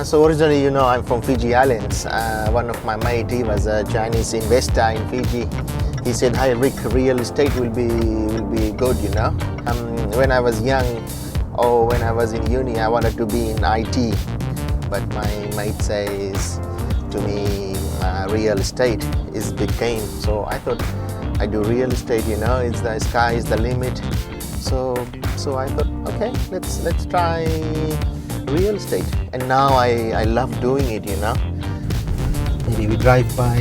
So originally, I'm from Fiji Islands. One of my mate, he was a Chinese investor in Fiji. He said, "Hi Rick, real estate will be good, When I was young, or when I was in uni, I wanted to be in IT, but my mate says to me, real estate is big game. So I thought I do real estate. It's the sky is the limit. So I thought, okay, let's try real estate, and now I love doing it. Maybe we drive by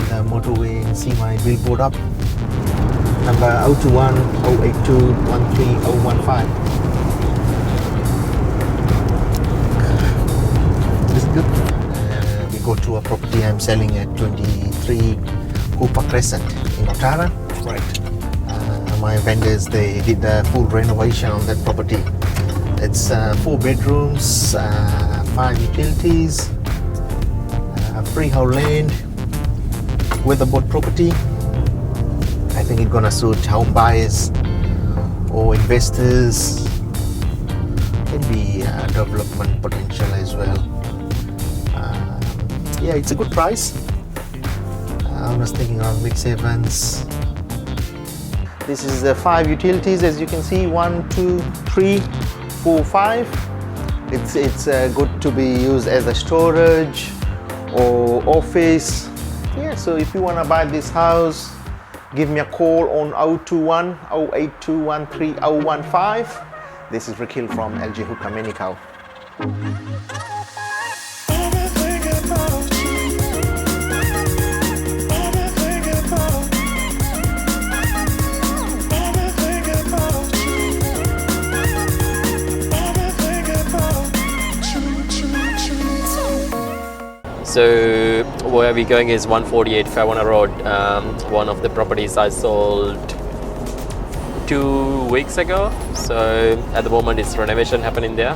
the motorway and see my billboard up, number 021 082 13015. This is good. We go to a property I'm selling at 23 Cooper Crescent in Ottawa. Right. My vendors, they did a full renovation on that property. It's 4 bedrooms, 5 utilities, freehold land, weatherboard property. I think it's gonna suit home buyers or investors. Can be development potential as well. Yeah, it's a good price. I was thinking around mid-sevens. This is the 5 utilities, as you can see, 1, 2, 3, 4, 5. It's good to be used as a storage or office. Yeah, so if you want to buy this house, give me a call on 021 082 13015. This is Rick Hill from LG Hookah Manukau. So where we're going is 148 Fairwana Road. One of the properties I sold 2 weeks ago. So at the moment it's renovation happening there.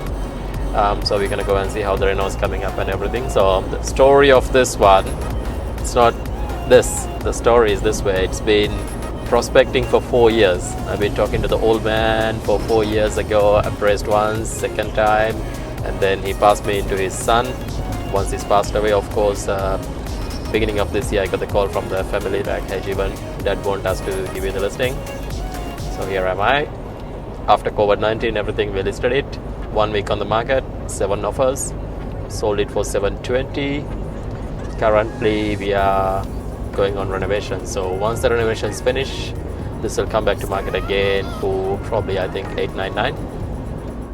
So we're gonna go and see how the reno is coming up and everything. So the story of this one, it's not this. The story is this way. It's been prospecting for 4 years. I've been talking to the old man for 4 years ago. I pressed once, second time, and then he passed me into his son. Once he's passed away, of course, beginning of this year, I got the call from the family like, "Hey Jeevan, Dad want us to give you the listing." So here am I. After COVID-19, everything we listed it. 1 week on the market, 7 offers. Sold it for 720. Currently, we are going on renovation. So once the renovation is finished, this will come back to market again for probably, I think, 899.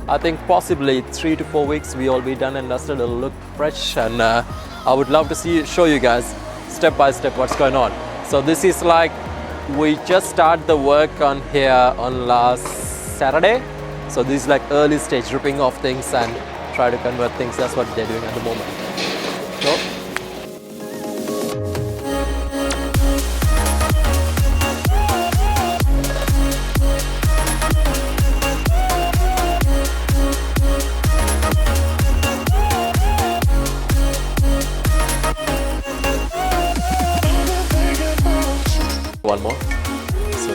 I think possibly 3 to 4 weeks we all be done and dusted. It'll look fresh, and I would love to show you guys step by step what's going on. So this is like, we just start the work on here on last Saturday. So this is like early stage, ripping off things and try to convert things. That's what they're doing at the moment. So one more. So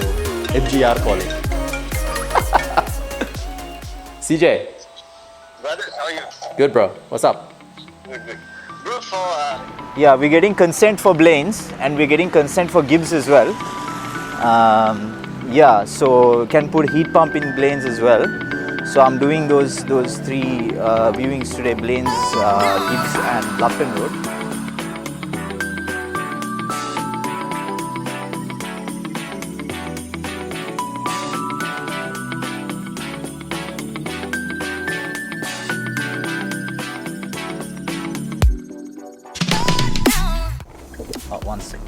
FGR calling. CJ. Brother, how are you? Good, bro. What's up? Good. Bro, Yeah, we're getting consent for Blaine's and we're getting consent for Gibbs as well. Yeah, so can put heat pump in Blaine's as well. So I'm doing those 3 viewings today: Blaine's, Gibbs, and Lupton Road. One sec.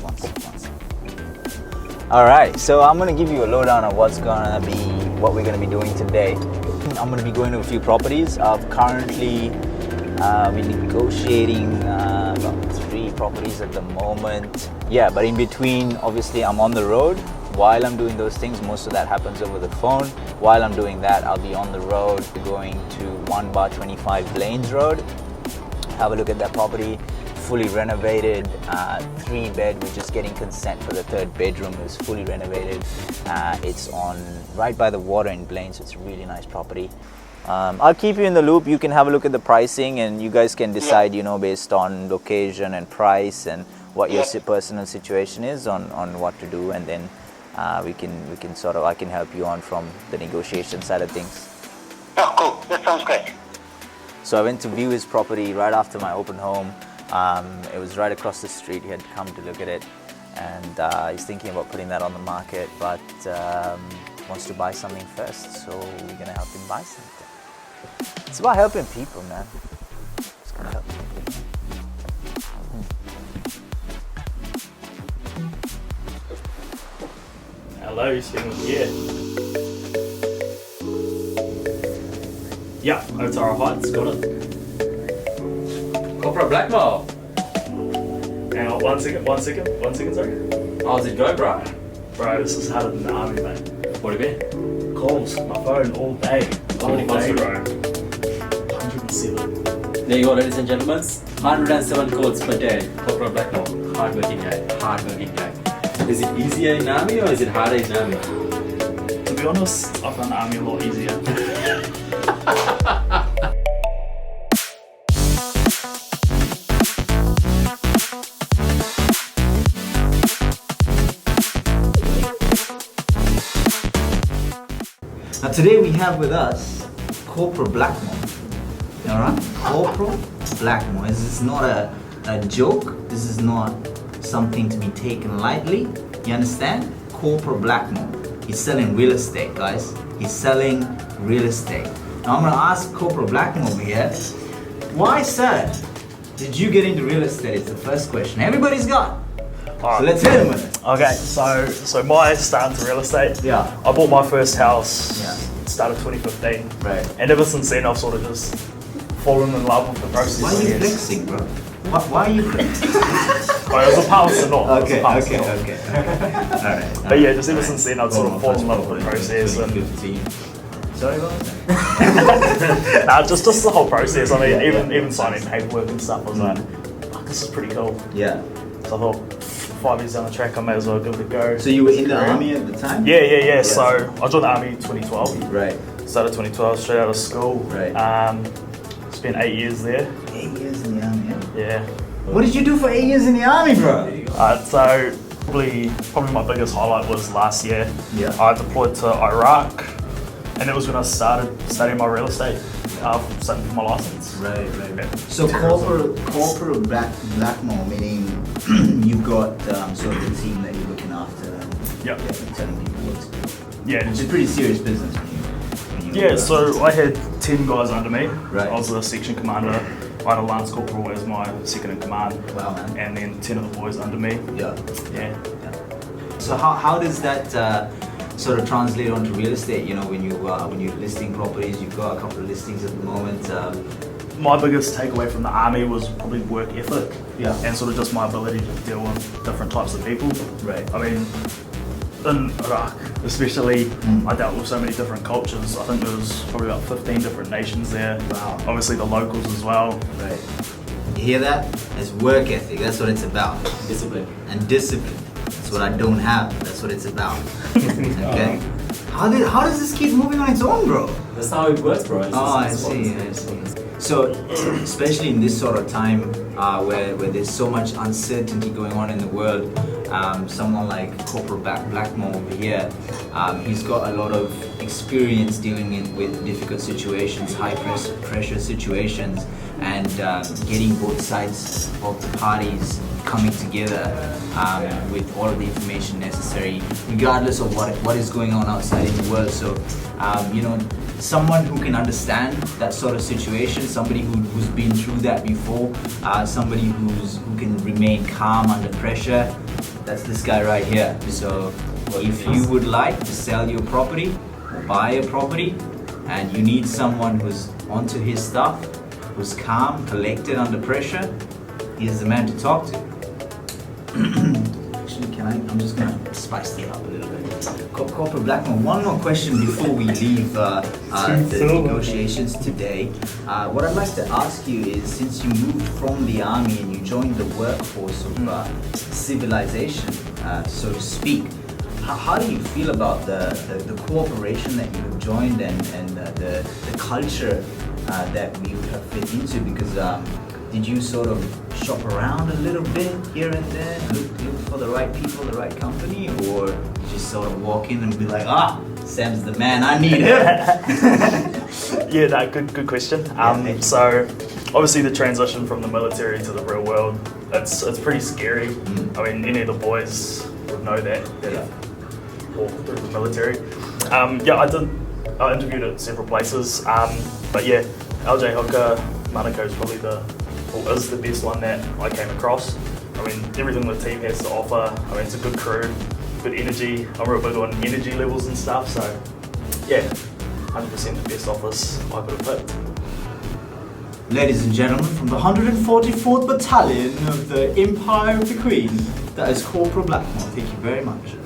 All right, so I'm gonna give you a lowdown on what we're gonna be doing today. I'm gonna be going to a few properties. I've currently been negotiating about 3 properties at the moment. Yeah, but in between, obviously, I'm on the road. While I'm doing those things, most of that happens over the phone. While I'm doing that, I'll be on the road going to 1/25 Blaine's Road. Have a look at that property. Fully renovated, 3-bed. We're just getting consent for the 3rd bedroom. It's fully renovated. It's on right by the water in Blaine, so it's a really nice property. I'll keep you in the loop. You can have a look at the pricing, and you guys can decide, you know, based on location and price and what your personal situation is on what to do, and then we can sort of, I can help you on from the negotiation side of things. Oh, cool. That sounds great. So I went to view his property right after my open home. It was right across the street. He had come to look at it, and he's thinking about putting that on the market, but wants to buy something first. So we're gonna help him buy something. It's about helping people, man. It's gonna help people. Hello, you're speaking with Gear. Yeah, Otara Heights, got it. Corporate blackmail. Hang on, one second, sorry. How's it go, bro? Bro, this is harder than the army, mate. What do you mean? Calls, my phone all day. How many calls day, do you bro? 107. There you go, ladies and gentlemen. 107 calls per day. Corporate blackmail. Hard-working guy. Hard-working guy. Is it easier in army or is it harder in army? To be honest, I found the army a lot easier. Now today we have with us Corporal Blackmore. Alright? Corporal Blackmore. This is not a joke. This is not something to be taken lightly. You understand? Corporal Blackmore. He's selling real estate, guys. He's selling real estate. Now I'm gonna ask Corporal Blackmore over here, why, sir, did you get into real estate? It's the first question. Everybody's got. So let's hit him with it. Okay, so my start into real estate. Yeah. I bought my first house. Yeah. Start of 2015. Right. And ever since then, I've sort of just fallen in love with the process. Why are I you guess. flexing, bro? Why are you flexing? But it was a power to not. Okay. Alright. But yeah, just ever since then, I'd sort of fallen in love with the process. And, 15. Sorry about that? nah, just the whole process. I mean, even signing paperwork and stuff, I was like, oh, this is pretty cool. Yeah. So I thought, 5 years down the track, I may as well give it a go. So you were in the army at the time? Yeah. So I joined the army in 2012. Right. Started 2012, straight out of school. Right. Spent 8 years there. 8 years in the army, Yeah. What did you do for 8 years in the army, bro? So probably my biggest highlight was last year. Yeah. I deployed to Iraq, and it was when I started studying my real estate, studying for my license. Right. Yeah. So corporal Blackmore, meaning you've got sort of a team that you're looking after. Yep. Telling people what to do. Yeah. It's a pretty serious business when you Yeah, so I had 10 guys under me. Right. I was a section commander. I had a lance corporal as my second in command. Wow, man. And then 10 of the boys under me. Yeah. Yeah. So how does that sort of translate onto real estate? You know, when you're listing properties, you've got a couple of listings at the moment. My biggest takeaway from the army was probably work ethic. Yeah. And sort of just my ability to deal with different types of people. Right. I mean, in Iraq, especially, I dealt with so many different cultures. I think there was probably about 15 different nations there. Wow. Obviously the locals as well. Right. You hear that? It's work ethic. That's what it's about. Discipline. And discipline. That's what I don't have. That's what it's about. Okay. How does this keep moving on its own, bro? That's how it works, bro. I see. So, especially in this sort of time where there's so much uncertainty going on in the world, someone like Corporal Blackmore over here, he's got a lot of experience dealing with difficult situations, high pressure situations, and getting both sides of the parties coming together with all of the information necessary, regardless of what is going on outside in the world. So, someone who can understand that sort of situation, somebody who's been through that before, somebody who can remain calm under pressure, that's this guy right here. So if you would like to sell your property or buy a property and you need someone who's onto his stuff, who's calm, collected under pressure, he's the man to talk to. Actually, I'm just gonna spice it up a little bit. Corporal Blackmore, one more question before we leave the negotiations today. What I'd like to ask you is, since you moved from the army and you joined the workforce of civilization, so to speak, How do you feel about the cooperation that you have joined and the culture that you have fit into? Because did you sort of shop around a little bit here and there, look for the right people, the right company, or you just sort of walk in and be like, Sam's the man, I need him? Yeah, no, good question. So obviously the transition from the military to the real world, it's pretty scary. I mean, any of the boys would know that have walked through the military. I interviewed at several places, but yeah, LJ Hooker, Manukau is the best one that I came across. I mean, everything the team has to offer. I mean, it's a good crew, good energy. I'm real big on energy levels and stuff, so yeah, 100% the best office I could have picked. Ladies and gentlemen, from the 144th Battalion of the Empire of the Queen, that is Corporal Blackmore. Thank you very much.